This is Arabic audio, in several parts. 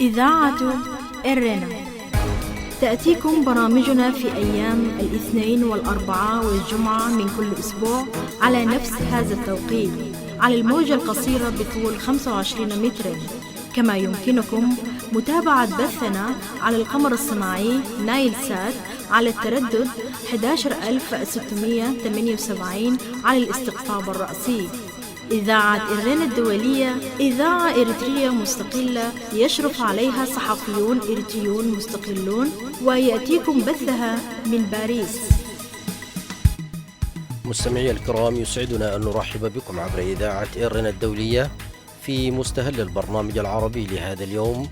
إذاعة إرنا تأتيكم برامجنا في أيام الاثنين والأربعاء والجمعة من كل أسبوع على نفس هذا التوقيت على الموجة القصيرة بطول 25 مترا. كما يمكنكم متابعة بثنا على القمر الصناعي نايل سات على التردد 11678 على الاستقطاب الرأسي. إذاعة إرنا الدولية إذاعة إريترية مستقلة يشرف عليها صحفيون إريتريون مستقلون، ويأتيكم بثها من باريس. مستمعي الكرام، يسعدنا أن نرحب بكم عبر إذاعة إرنا الدولية في مستهل البرنامج العربي لهذا اليوم،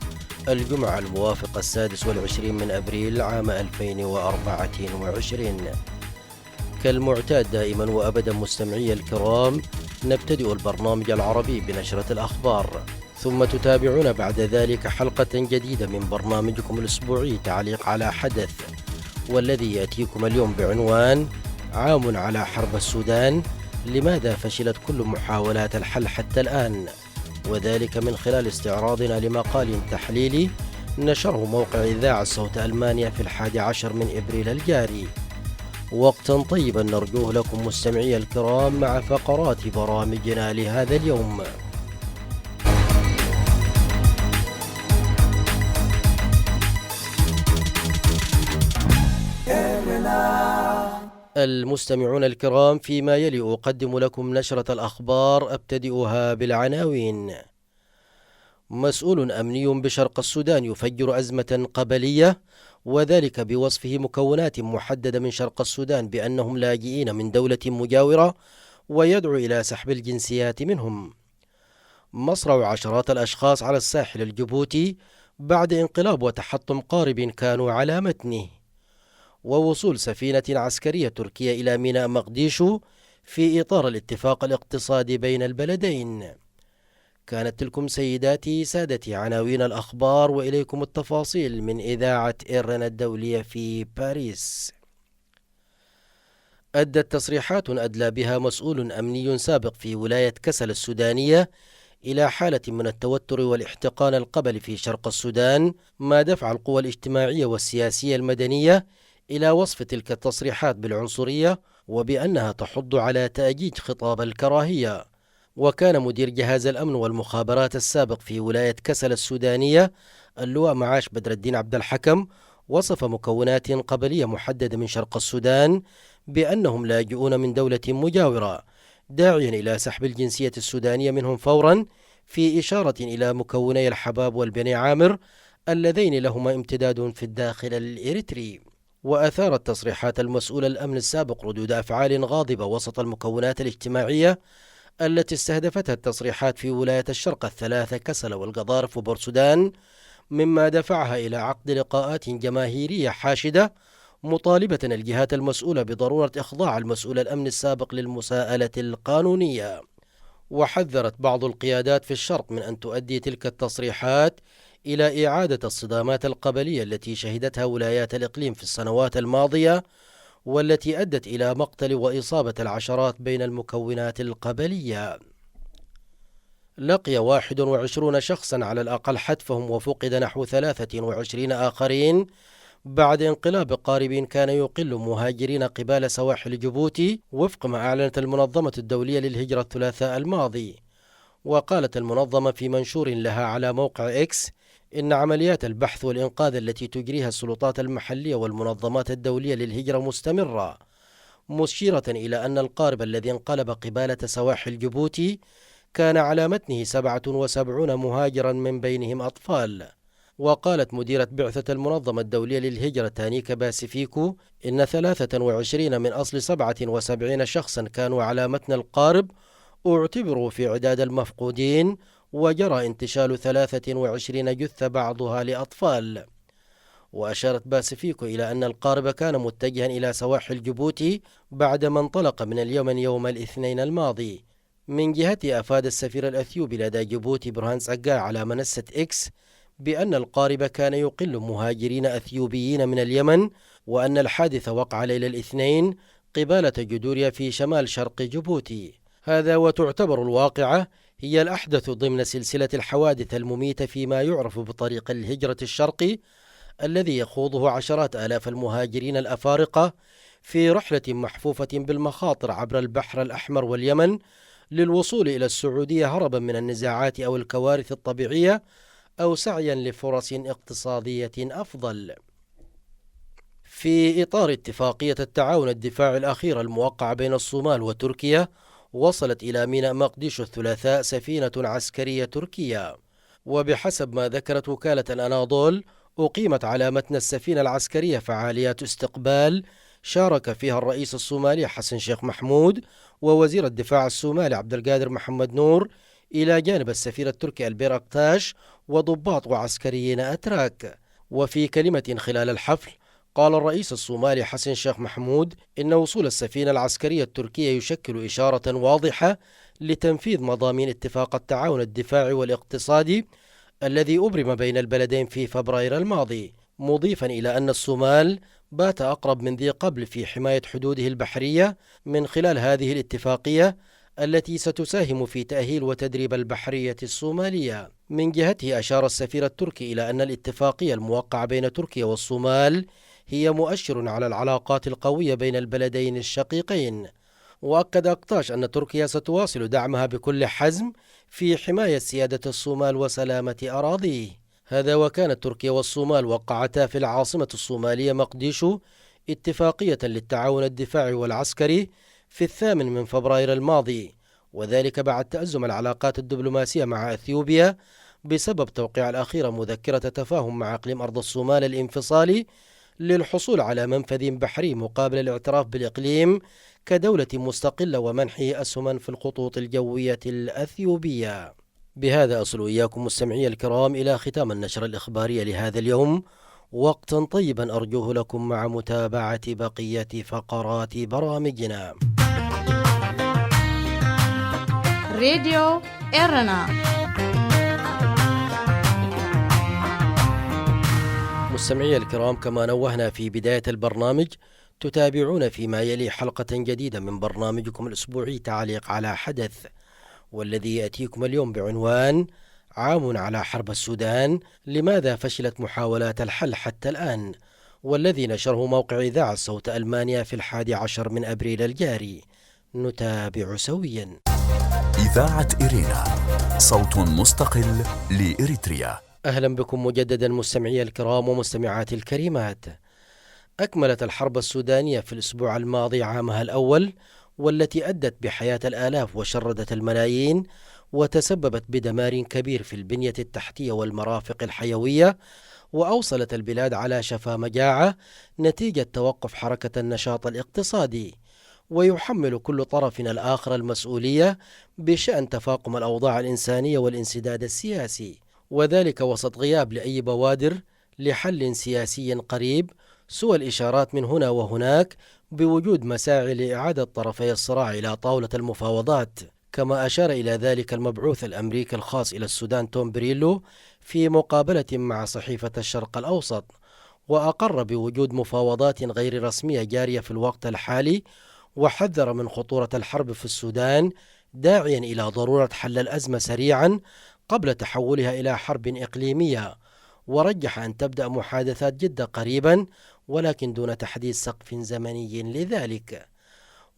الجمعة الموافق 26 من أبريل عام 2024. كالمعتاد دائما وأبدا مستمعي الكرام، نبتدئ البرنامج العربي بنشرة الأخبار، ثم تتابعون بعد ذلك حلقة جديدة من برنامجكم الأسبوعي تعليق على حدث، والذي يأتيكم اليوم بعنوان عام على حرب السودان، لماذا فشلت كل محاولات الحل حتى الآن؟ وذلك من خلال استعراضنا لمقال تحليلي نشره موقع إذاعة صوت ألمانيا في 11 من إبريل الجاري. وقتا طيبا نرجوه لكم مستمعي الكرام مع فقرات برامجنا لهذا اليوم. المستمعون الكرام، فيما يلي أقدم لكم نشرة الأخبار، أبتدئها بالعناوين. مسؤول أمني بشرق السودان يفجر أزمة قبلية، وذلك بوصفه مكونات محددة من شرق السودان بأنهم لاجئين من دولة مجاورة، ويدعو إلى سحب الجنسيات منهم. مصرع عشرات الأشخاص على الساحل الجيبوتي بعد انقلاب وتحطم قارب كانوا على متنه. ووصول سفينة عسكرية تركية إلى ميناء مقديشو في إطار الاتفاق الاقتصادي بين البلدين. كانت تلكم سيداتي سادتي عناوين الأخبار، وإليكم التفاصيل من إذاعة إرنا الدولية في باريس. أدت تصريحات أدلى بها مسؤول أمني سابق في ولاية كسل السودانية إلى حالة من التوتر والاحتقان القبلي في شرق السودان، ما دفع القوى الاجتماعية والسياسية المدنية إلى وصف تلك التصريحات بالعنصرية، وبأنها تحض على تأجيج خطاب الكراهية. وكان مدير جهاز الأمن والمخابرات السابق في ولاية كسل السودانية اللواء معاش بدر الدين عبد الحكم وصف مكونات قبلية محددة من شرق السودان بأنهم لاجئون من دولة مجاورة، داعيا إلى سحب الجنسية السودانية منهم فورا، في إشارة إلى مكوني الحباب والبني عامر اللذين لهما امتداد في الداخل الإريتري. وأثارت تصريحات المسؤول الأمن السابق ردود أفعال غاضبة وسط المكونات الاجتماعية التي استهدفتها التصريحات في ولاية الشرق الثلاثة كسل والقضارف وبورسودان، مما دفعها إلى عقد لقاءات جماهيرية حاشدة مطالبة الجهات المسؤولة بضرورة إخضاع المسؤول الأمن السابق للمساءلة القانونية. وحذرت بعض القيادات في الشرق من أن تؤدي تلك التصريحات إلى إعادة الصدامات القبلية التي شهدتها ولايات الإقليم في السنوات الماضية، والتي أدت إلى مقتل وإصابة العشرات بين المكونات القبلية. لقي 21 شخصا على الأقل حتفهم، وفقد نحو 23 آخرين بعد انقلاب قارب كان يقل مهاجرين قبال سواحل جيبوتي، وفق ما أعلنت المنظمة الدولية للهجرة الثلاثاء الماضي. وقالت المنظمة في منشور لها على موقع إكس إن عمليات البحث والإنقاذ التي تجريها السلطات المحلية والمنظمات الدولية للهجرة مستمرة، مشيرة إلى أن القارب الذي انقلب قبالة سواحل جيبوتي كان على متنه 77 مهاجرا من بينهم أطفال. وقالت مديرة بعثة المنظمة الدولية للهجرة تانيكا باسيفيكو إن 23 من أصل 77 شخصا كانوا على متن القارب اعتبروا في عداد المفقودين، وجرى انتشال 23 جثة بعضها لأطفال. وأشارت باسيفيكو إلى أن القارب كان متجها إلى سواحل جيبوتي بعدما انطلق من اليمن يوم الاثنين الماضي. من جهته أفاد السفير الأثيوبي لدى جيبوتي برهان سقا على منصة إكس بأن القارب كان يقل مهاجرين أثيوبيين من اليمن، وأن الحادث وقع ليلة الاثنين قبالة جدوريا في شمال شرق جيبوتي. هذا وتعتبر الواقعة هي الأحدث ضمن سلسلة الحوادث المميتة فيما يعرف بطريق الهجرة الشرقي، الذي يخوضه عشرات آلاف المهاجرين الأفارقة في رحلة محفوفة بالمخاطر عبر البحر الأحمر واليمن للوصول إلى السعودية هربا من النزاعات أو الكوارث الطبيعية أو سعيا لفرص اقتصادية أفضل. في إطار اتفاقية التعاون الدفاعي الأخيرة الموقعة بين الصومال وتركيا، وصلت إلى ميناء مقديشو الثلاثاء سفينة عسكرية تركية، وبحسب ما ذكرت وكالة الأناضول أقيمت على متن السفينة العسكرية فعاليات استقبال شارك فيها الرئيس الصومالي حسن شيخ محمود ووزير الدفاع الصومالي عبد القادر محمد نور، إلى جانب السفير التركي البيرقتاش وضباط وعسكريين أتراك. وفي كلمة خلال الحفل قال الرئيس الصومالي حسن شيخ محمود إن وصول السفينة العسكرية التركية يشكل إشارة واضحة لتنفيذ مضامين اتفاق التعاون الدفاعي والاقتصادي الذي أبرم بين البلدين في فبراير الماضي، مضيفا إلى أن الصومال بات أقرب من ذي قبل في حماية حدوده البحرية من خلال هذه الاتفاقية التي ستساهم في تأهيل وتدريب البحرية الصومالية. من جهته أشار السفير التركي إلى أن الاتفاقية الموقعة بين تركيا والصومال هي مؤشر على العلاقات القوية بين البلدين الشقيقين، وأكد أقطاش أن تركيا ستواصل دعمها بكل حزم في حماية سيادة الصومال وسلامة أراضيه. هذا وكانت تركيا والصومال وقعتا في العاصمة الصومالية مقديشو اتفاقية للتعاون الدفاعي والعسكري في 8 فبراير الماضي، وذلك بعد تأزم العلاقات الدبلوماسية مع أثيوبيا بسبب توقيع الأخير مذكرة تفاهم مع إقليم أرض الصومال الانفصالي للحصول على منفذ بحري مقابل الاعتراف بالإقليم كدولة مستقلة ومنحه أسهما في الخطوط الجوية الأثيوبية. بهذا أصل إياكم مستمعي الكرام إلى ختام النشرة الإخبارية لهذا اليوم، وقتا طيبا أرجوه لكم مع متابعة بقية فقرات برامجنا. راديو إيرنا. مستمعي الكرام، كما نوهنا في بداية البرنامج، تتابعون فيما يلي حلقة جديدة من برنامجكم الأسبوعي تعليق على حدث، والذي يأتيكم اليوم بعنوان عام على حرب السودان، لماذا فشلت محاولات الحل حتى الآن، والذي نشره موقع إذاعة صوت ألمانيا في 11 من أبريل الجاري. نتابع سويا. إذاعة إيرنا، صوت مستقل لإريتريا. أهلا بكم مجددا مستمعي الكرام ومستمعات الكريمات. أكملت الحرب السودانية في الأسبوع الماضي عامها الأول، والتي أدت بحياة الآلاف وشردت الملايين، وتسببت بدمار كبير في البنية التحتية والمرافق الحيوية، وأوصلت البلاد على شفا مجاعة نتيجة توقف حركة النشاط الاقتصادي. ويحمل كل طرف الآخر المسؤولية بشأن تفاقم الأوضاع الإنسانية والانسداد السياسي، وذلك وسط غياب لأي بوادر لحل سياسي قريب، سوى الإشارات من هنا وهناك بوجود مساعي لإعادة طرفي الصراع إلى طاولة المفاوضات، كما أشار إلى ذلك المبعوث الأمريكي الخاص إلى السودان توم بريلو في مقابلة مع صحيفة الشرق الأوسط، وأقر بوجود مفاوضات غير رسمية جارية في الوقت الحالي، وحذر من خطورة الحرب في السودان، داعيا إلى ضرورة حل الأزمة سريعا قبل تحولها إلى حرب إقليمية، ورجح أن تبدأ محادثات جدة قريبا، ولكن دون تحديد سقف زمني لذلك.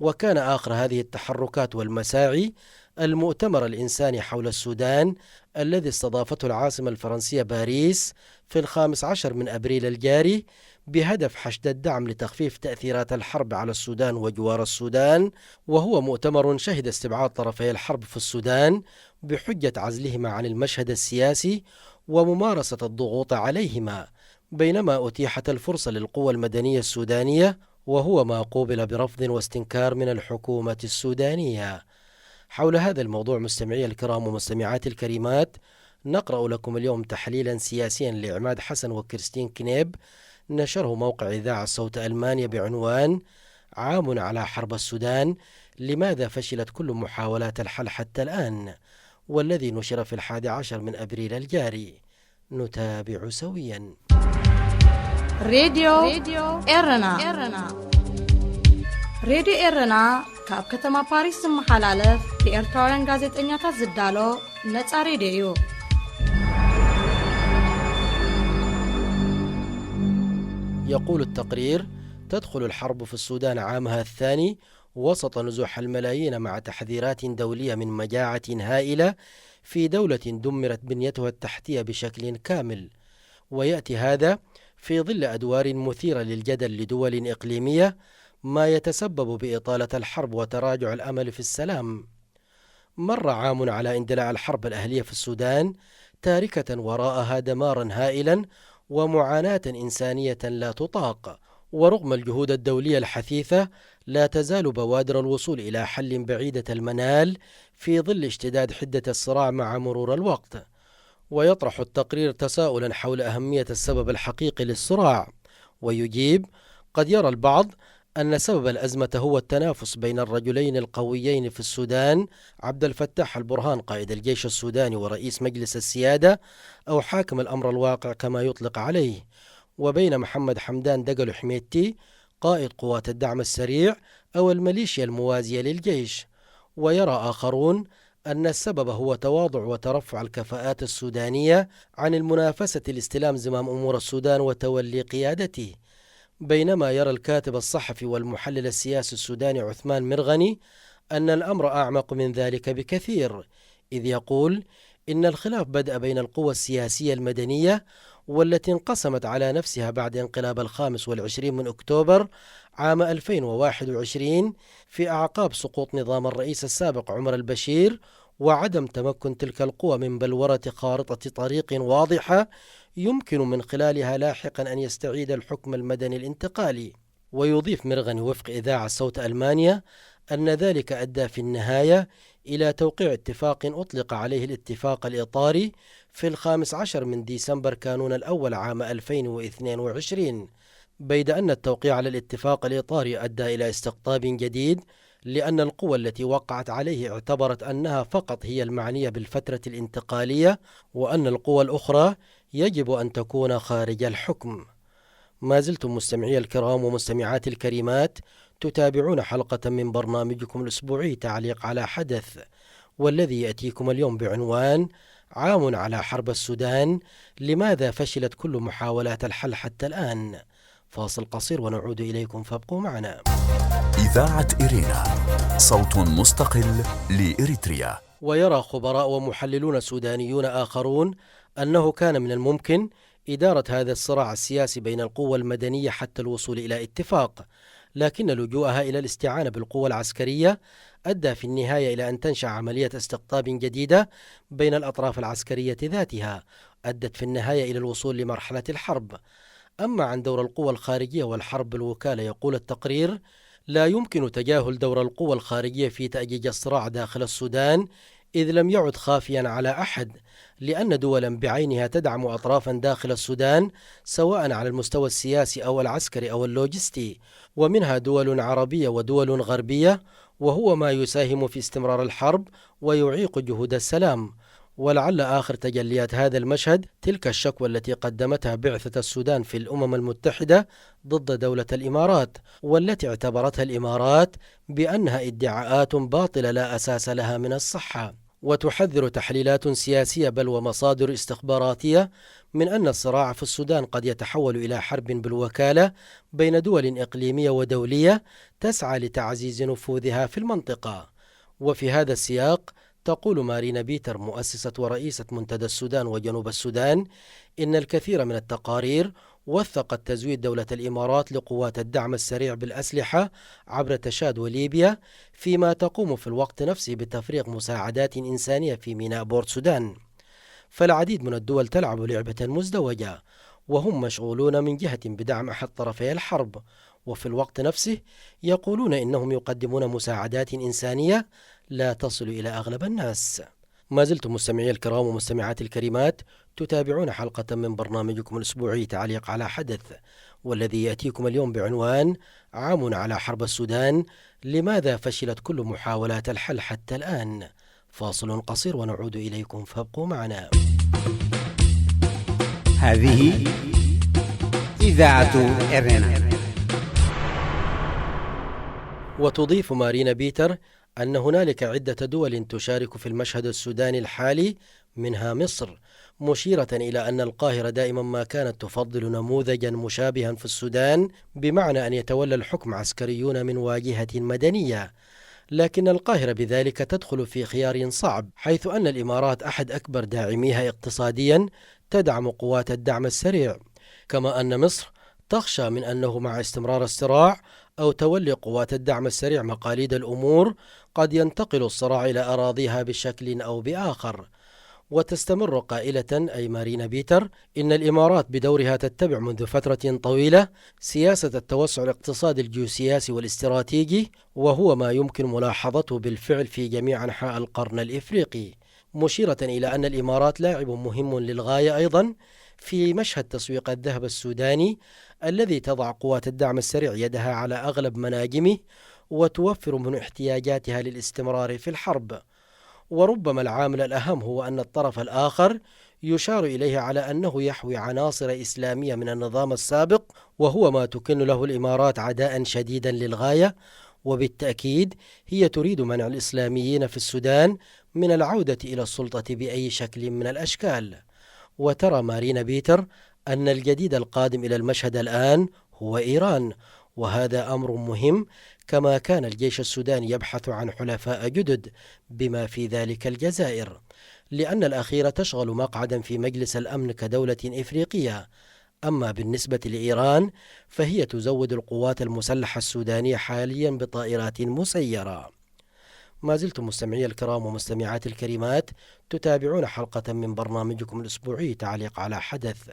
وكان آخر هذه التحركات والمساعي المؤتمر الإنساني حول السودان الذي استضافته العاصمة الفرنسية باريس في 15 من أبريل الجاري، بهدف حشد الدعم لتخفيف تأثيرات الحرب على السودان وجوار السودان، وهو مؤتمر شهد استبعاد طرفي الحرب في السودان بحجة عزلهما عن المشهد السياسي وممارسة الضغوط عليهما، بينما أتيحت الفرصة للقوى المدنية السودانية، وهو ما قوبل برفض واستنكار من الحكومة السودانية. حول هذا الموضوع مستمعي الكرام ومستمعات الكريمات، نقرأ لكم اليوم تحليلا سياسيا لعماد حسن وكريستين كنيب نشره موقع إذاعة صوت ألمانيا بعنوان عام على حرب السودان، لماذا فشلت كل محاولات الحل حتى الآن، والذي نشر في 11 من أبريل الجاري. نتابع سويا. راديو إيرنا. ሬድዮ ኤረና ካብ ከተማ ፓሪስ ዝመሓላለፍ ብኤርትራውያን ጋዜጠኛታት ዝዳሎ ነፃ ሬድዮ እዩ። يقول التقرير: تدخل الحرب في السودان عامها الثاني وسط نزوح الملايين مع تحذيرات دولية من مجاعة هائلة في دولة دمرت بنيتها التحتية بشكل كامل، ويأتي هذا في ظل أدوار مثيرة للجدل لدول إقليمية، ما يتسبب بإطالة الحرب وتراجع الأمل في السلام. مر عام على اندلاع الحرب الأهلية في السودان، تاركة وراءها دمارا هائلا ومعاناة إنسانية لا تطاق. ورغم الجهود الدولية الحثيثة، لا تزال بوادر الوصول إلى حل بعيدة المنال في ظل اشتداد حدة الصراع مع مرور الوقت. ويطرح التقرير تساؤلا حول أهمية السبب الحقيقي للصراع، ويجيب: قد يرى البعض أن سبب الأزمة هو التنافس بين الرجلين القويين في السودان، عبد الفتاح البرهان قائد الجيش السوداني ورئيس مجلس السيادة أو حاكم الأمر الواقع كما يطلق عليه، وبين محمد حمدان دقلو حميدتي قائد قوات الدعم السريع أو الميليشيا الموازية للجيش. ويرى آخرون أن السبب هو تواضع وترفع الكفاءات السودانية عن المنافسة لاستلام زمام أمور السودان وتولي قيادته. بينما يرى الكاتب الصحفي والمحلل السياسي السوداني عثمان مرغني أن الأمر أعمق من ذلك بكثير، إذ يقول إن الخلاف بدأ بين القوى السياسية المدنية والتي انقسمت على نفسها بعد انقلاب 25 من أكتوبر عام 2021 في أعقاب سقوط نظام الرئيس السابق عمر البشير، وعدم تمكن تلك القوى من بلورة خارطة طريق واضحة يمكن من خلالها لاحقا أن يستعيد الحكم المدني الانتقالي. ويضيف مرغني وفق إذاعة صوت ألمانيا أن ذلك أدى في النهاية إلى توقيع اتفاق أطلق عليه الاتفاق الإطاري في 15 من ديسمبر كانون الأول عام 2022، بيد أن التوقيع على الاتفاق الإطاري أدى إلى استقطاب جديد، لأن القوى التي وقعت عليه اعتبرت أنها فقط هي المعنية بالفترة الانتقالية، وأن القوى الأخرى يجب أن تكون خارج الحكم. ما زلتم مستمعي الكرام ومستمعات الكريمات تتابعون حلقة من برنامجكم الأسبوعي تعليق على حدث، والذي يأتيكم اليوم بعنوان: عام على حرب السودان، لماذا فشلت كل محاولات الحل حتى الآن؟ فاصل قصير ونعود إليكم، فابقوا معنا. إذاعة إرينا، صوت مستقل لإريتريا. ويرى خبراء ومحللون سودانيون آخرون أنه كان من الممكن إدارة هذا الصراع السياسي بين القوى المدنية حتى الوصول إلى اتفاق، لكن لجوءها إلى الاستعانة بالقوى العسكرية أدى في النهاية إلى أن تنشأ عملية استقطاب جديدة بين الأطراف العسكرية ذاتها، أدت في النهاية إلى الوصول لمرحلة الحرب. أما عن دور القوى الخارجية والحرب بالوكالة، يقول التقرير: لا يمكن تجاهل دور القوى الخارجية في تأجيج الصراع داخل السودان، إذ لم يعد خافيا على أحد، لأن دولا بعينها تدعم أطرافا داخل السودان سواء على المستوى السياسي أو العسكري أو اللوجستي، ومنها دول عربية ودول غربية، وهو ما يساهم في استمرار الحرب ويعيق جهود السلام. ولعل آخر تجليات هذا المشهد تلك الشكوى التي قدمتها بعثة السودان في الأمم المتحدة ضد دولة الإمارات، والتي اعتبرتها الإمارات بأنها ادعاءات باطلة لا أساس لها من الصحة. وتحذر تحليلات سياسية بل ومصادر استخباراتية من أن الصراع في السودان قد يتحول إلى حرب بالوكالة بين دول إقليمية ودولية تسعى لتعزيز نفوذها في المنطقة. وفي هذا السياق تقول مارينا بيتر مؤسسة ورئيسة منتدى السودان وجنوب السودان إن الكثير من التقارير وثقت تزويد دولة الإمارات لقوات الدعم السريع بالأسلحة عبر تشاد وليبيا، فيما تقوم في الوقت نفسه بتفريغ مساعدات إنسانية في ميناء بورت سودان. فالعديد من الدول تلعب لعبة مزدوجة، وهم مشغولون من جهة بدعم أحد طرفي الحرب، وفي الوقت نفسه يقولون إنهم يقدمون مساعدات إنسانية لا تصل إلى أغلب الناس. ما زلتم مستمعي الكرام ومستمعات الكريمات تتابعون حلقة من برنامجكم الأسبوعي تعليق على حدث، والذي يأتيكم اليوم بعنوان: عام على حرب السودان، لماذا فشلت كل محاولات الحل حتى الآن؟ فاصل قصير ونعود إليكم، فابقوا معنا. هذه إذاعة إرينا. وتضيف مارينا بيتر أن هنالك عدة دول تشارك في المشهد السوداني الحالي منها مصر، مشيرة إلى أن القاهرة دائما ما كانت تفضل نموذجا مشابها في السودان، بمعنى أن يتولى الحكم عسكريون من واجهة مدنية. لكن القاهرة بذلك تدخل في خيار صعب، حيث أن الإمارات أحد أكبر داعميها اقتصاديا تدعم قوات الدعم السريع، كما أن مصر تخشى من أنه مع استمرار الصراع أو تولي قوات الدعم السريع مقاليد الأمور قد ينتقل الصراع إلى أراضيها بشكل أو بآخر. وتستمر قائلة أي مارينا بيتر إن الإمارات بدورها تتبع منذ فترة طويلة سياسة التوسع الاقتصادي الجيوسياسي والاستراتيجي، وهو ما يمكن ملاحظته بالفعل في جميع أنحاء القرن الإفريقي، مشيرة إلى أن الإمارات لاعب مهم للغاية أيضا في مشهد تسويق الذهب السوداني الذي تضع قوات الدعم السريع يدها على أغلب مناجمه وتوفر من احتياجاتها للاستمرار في الحرب. وربما العامل الأهم هو أن الطرف الآخر يشار إليه على أنه يحوي عناصر إسلامية من النظام السابق، وهو ما تكن له الإمارات عداء شديدا للغاية، وبالتأكيد هي تريد منع الإسلاميين في السودان من العودة إلى السلطة بأي شكل من الأشكال. وترى مارينا بيتر أن الجديد القادم إلى المشهد الآن هو إيران، وهذا أمر مهم، كما كان الجيش السوداني يبحث عن حلفاء جدد بما في ذلك الجزائر، لأن الأخيرة تشغل مقعدا في مجلس الأمن كدولة إفريقية. أما بالنسبة لإيران فهي تزود القوات المسلحة السودانية حاليا بطائرات مسيرة. ما زلتم مستمعي الكرام ومستمعات الكريمات تتابعون حلقة من برنامجكم الأسبوعي تعليق على حدث،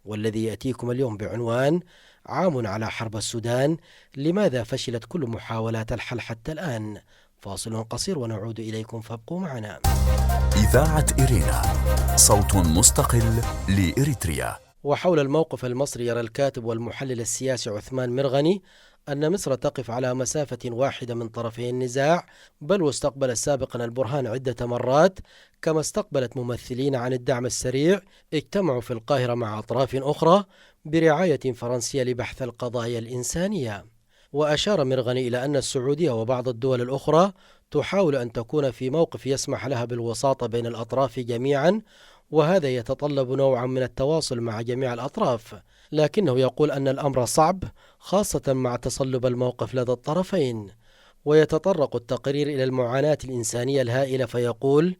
والذي يأتيكم اليوم بعنوان عام على حرب السودان، لماذا فشلت كل محاولات الحل حتى الآن؟ فاصل قصير ونعود إليكم، فابقوا معنا. إذاعة إرينا، صوت مستقل لإريتريا. وحول الموقف المصري يرى الكاتب والمحلل السياسي عثمان مرغني أن مصر تقف على مسافة واحدة من طرفي النزاع، بل واستقبلت سابقا البرهان عدة مرات، كما استقبلت ممثلين عن الدعم السريع اجتمعوا في القاهرة مع أطراف أخرى برعاية فرنسية لبحث القضايا الإنسانية. وأشار مرغني إلى أن السعودية وبعض الدول الأخرى تحاول أن تكون في موقف يسمح لها بالوساطة بين الأطراف جميعا، وهذا يتطلب نوعا من التواصل مع جميع الأطراف، لكنه يقول أن الأمر صعب خاصة مع تصلب الموقف لدى الطرفين. ويتطرق التقرير إلى المعاناة الإنسانية الهائلة، فيقول: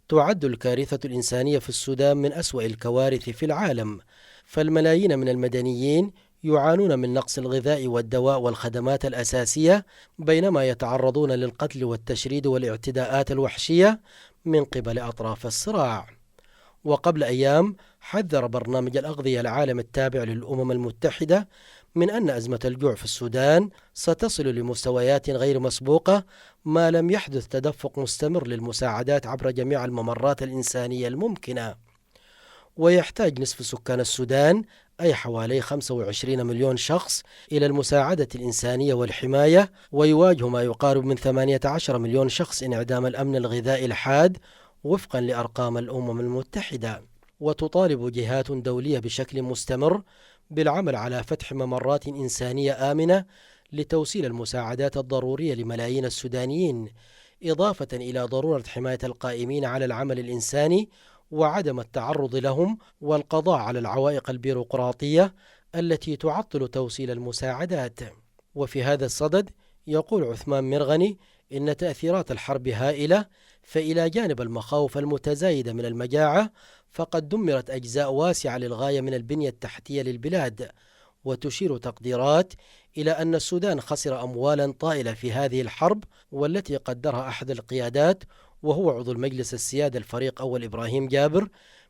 تعد الكارثة الإنسانية في السودان من أسوأ الكوارث في العالم، فالملايين من المدنيين يعانون من نقص الغذاء والدواء والخدمات الأساسية، بينما يتعرضون للقتل والتشريد والاعتداءات الوحشية من قبل أطراف الصراع. وقبل أيام حذر برنامج الأغذية العالمي التابع للأمم المتحدة من أن أزمة الجوع في السودان ستصل لمستويات غير مسبوقة ما لم يحدث تدفق مستمر للمساعدات عبر جميع الممرات الإنسانية الممكنة. ويحتاج نصف سكان السودان أي حوالي 25 مليون شخص إلى المساعدة الإنسانية والحماية، ويواجه ما يقارب من 18 مليون شخص انعدام الأمن الغذائي الحاد وفقا لأرقام الأمم المتحدة. وتطالب جهات دولية بشكل مستمر بالعمل على فتح ممرات إنسانية آمنة لتوصيل المساعدات الضرورية لملايين السودانيين، إضافة إلى ضرورة حماية القائمين على العمل الإنساني وعدم التعرض لهم، والقضاء على العوائق البيروقراطية التي تعطل توصيل المساعدات. وفي هذا الصدد يقول عثمان مرغني إن تأثيرات الحرب هائلة، فإلى جانب المخاوف المتزايدة من المجاعة فقد دمرت أجزاء واسعة للغاية من البنية التحتية للبلاد. وتشير تقديرات إلى أن السودان خسر أموالا طائلة في هذه الحرب، والتي قدرها أحد القيادات وهو عضو المجلس السيادي الفريق أول إبراهيم جابر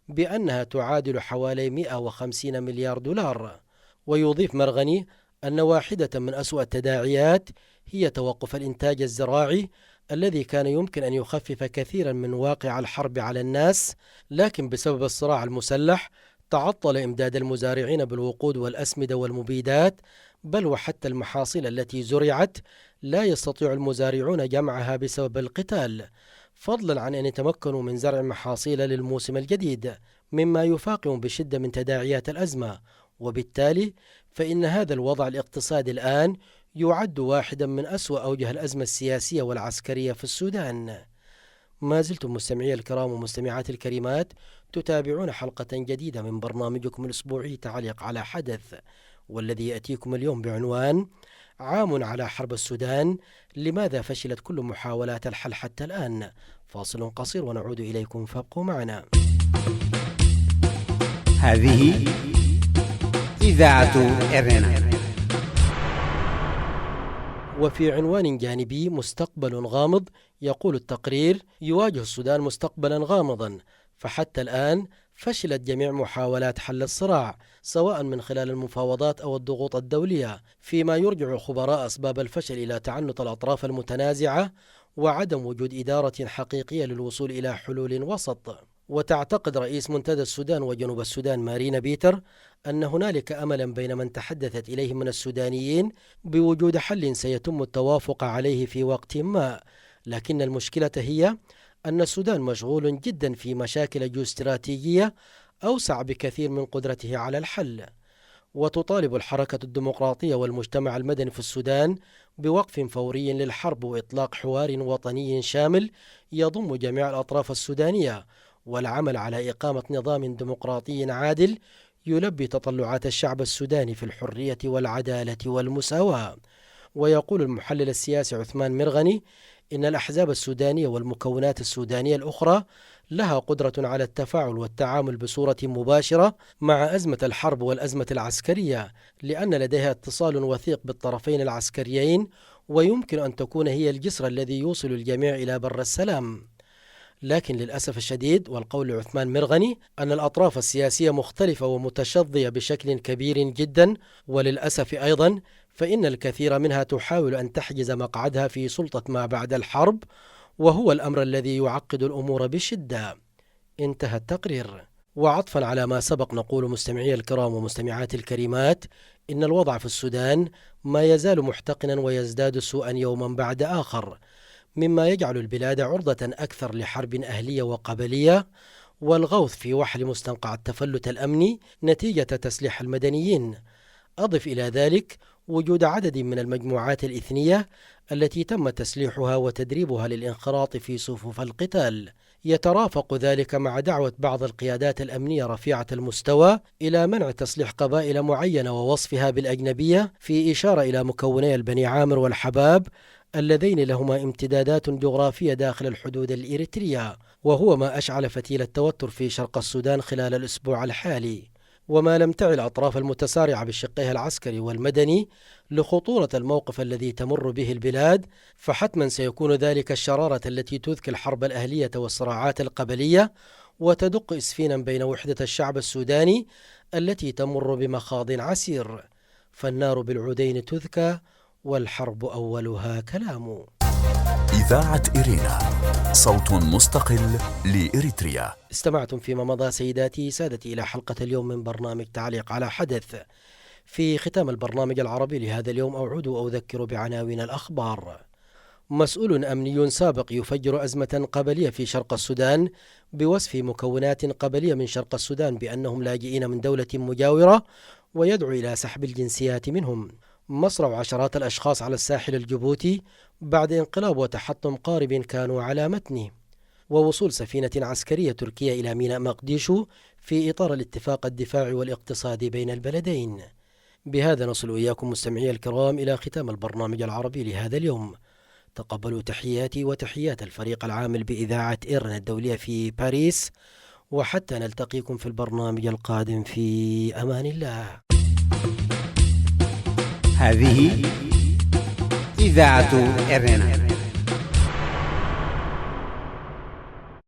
بأنها تعادل حوالي 150 مليار دولار. ويضيف مرغني أن واحدة من أسوأ التداعيات هي توقف الإنتاج الزراعي الذي كان يمكن أن يخفف كثيرا من واقع الحرب على الناس، لكن بسبب الصراع المسلح تعطل إمداد المزارعين بالوقود والأسمدة والمبيدات، بل وحتى المحاصيل التي زرعت لا يستطيع المزارعون جمعها بسبب القتال، فضلا عن أن يتمكنوا من زرع محاصيل للموسم الجديد، مما يفاقم بشدة من تداعيات الأزمة. وبالتالي فإن هذا الوضع الاقتصادي الآن يعد واحدا من أسوأ أوجه الأزمة السياسية والعسكرية في السودان. ما زلتم مستمعي الكرام ومستمعات الكريمات تتابعون حلقة جديدة من برنامجكم الأسبوعي تعليق على حدث، والذي يأتيكم اليوم بعنوان عام على حرب السودان، لماذا فشلت كل محاولات الحل حتى الآن؟ فاصل قصير ونعود إليكم، فابقوا معنا. هذه إذاعة إرنا. وفي عنوان جانبي مستقبل غامض، يقول التقرير: يواجه السودان مستقبلا غامضا، فحتى الآن فشلت جميع محاولات حل الصراع، سواء من خلال المفاوضات أو الضغوط الدولية، فيما يرجع الخبراء أسباب الفشل إلى تعنت الأطراف المتنازعة وعدم وجود إدارة حقيقية للوصول إلى حلول وسط. وتعتقد رئيس منتدى السودان وجنوب السودان مارينا بيتر أن هنالك أملا بين من تحدثت إليه من السودانيين بوجود حل سيتم التوافق عليه في وقت ما، لكن المشكلة هي أن السودان مشغول جدا في مشاكل جيوستراتيجية أوسع بكثير من قدرته على الحل. وتطالب الحركة الديمقراطية والمجتمع المدني في السودان بوقف فوري للحرب وإطلاق حوار وطني شامل يضم جميع الأطراف السودانية، والعمل على إقامة نظام ديمقراطي عادل يلبي تطلعات الشعب السوداني في الحرية والعدالة والمساواة. ويقول المحلل السياسي عثمان مرغني إن الأحزاب السودانية والمكونات السودانية الأخرى لها قدرة على التفاعل والتعامل بصورة مباشرة مع أزمة الحرب والأزمة العسكرية، لأن لديها اتصال وثيق بالطرفين العسكريين، ويمكن أن تكون هي الجسر الذي يوصل الجميع إلى بر السلام. لكن للأسف الشديد، والقول عثمان مرغني، أن الأطراف السياسية مختلفة ومتشظية بشكل كبير جدا، وللأسف أيضا فإن الكثير منها تحاول أن تحجز مقعدها في سلطة ما بعد الحرب، وهو الأمر الذي يعقد الأمور بشدة. انتهى التقرير. وعطفا على ما سبق نقول مستمعي الكرام ومستمعات الكريمات إن الوضع في السودان ما يزال محتقنا ويزداد سوءا يوما بعد آخر، مما يجعل البلاد عرضة أكثر لحرب أهلية وقبلية والغوث في وحل مستنقع التفلت الأمني نتيجة تسليح المدنيين. أضف إلى ذلك وجود عدد من المجموعات الإثنية التي تم تسليحها وتدريبها للانخراط في صفوف القتال. يترافق ذلك مع دعوة بعض القيادات الأمنية رفيعة المستوى إلى منع تسليح قبائل معينة ووصفها بالأجنبية، في إشارة إلى مكوني البني عامر والحباب اللذين لهما امتدادات جغرافية داخل الحدود الإريترية، وهو ما أشعل فتيل التوتر في شرق السودان خلال الأسبوع الحالي. وما لم تعي الأطراف المتسارعة بشقها العسكري والمدني لخطورة الموقف الذي تمر به البلاد، فحتما سيكون ذلك الشرارة التي تذكي الحرب الأهلية والصراعات القبلية، وتدق إسفينا بين وحدة الشعب السوداني التي تمر بمخاض عسير. فالنار بالعودين تذكى والحرب أولها كلام. إذاعة إرينا، صوت مستقل لإريتريا. استمعتم فيما مضى سيداتي سادتي إلى حلقة اليوم من برنامج تعليق على حدث. في ختام البرنامج العربي لهذا اليوم أعود وأذكر بعناوين الأخبار. مسؤول أمني سابق يفجر أزمة قبلية في شرق السودان بوصف مكونات قبلية من شرق السودان بأنهم لاجئين من دولة مجاورة، ويدعو إلى سحب الجنسيات منهم. مصرع عشرات الأشخاص على الساحل الجيبوتي بعد انقلاب وتحطم قارب كانوا على متنه. ووصول سفينة عسكرية تركية إلى ميناء مقديشو في إطار الاتفاق الدفاعي والاقتصادي بين البلدين. بهذا نصل إياكم مستمعي الكرام إلى ختام البرنامج العربي لهذا اليوم. تقبلوا تحياتي وتحيات الفريق العامل بإذاعة إرنا الدولية في باريس، وحتى نلتقيكم في البرنامج القادم في أمان الله. هذه إذاعة إرنا.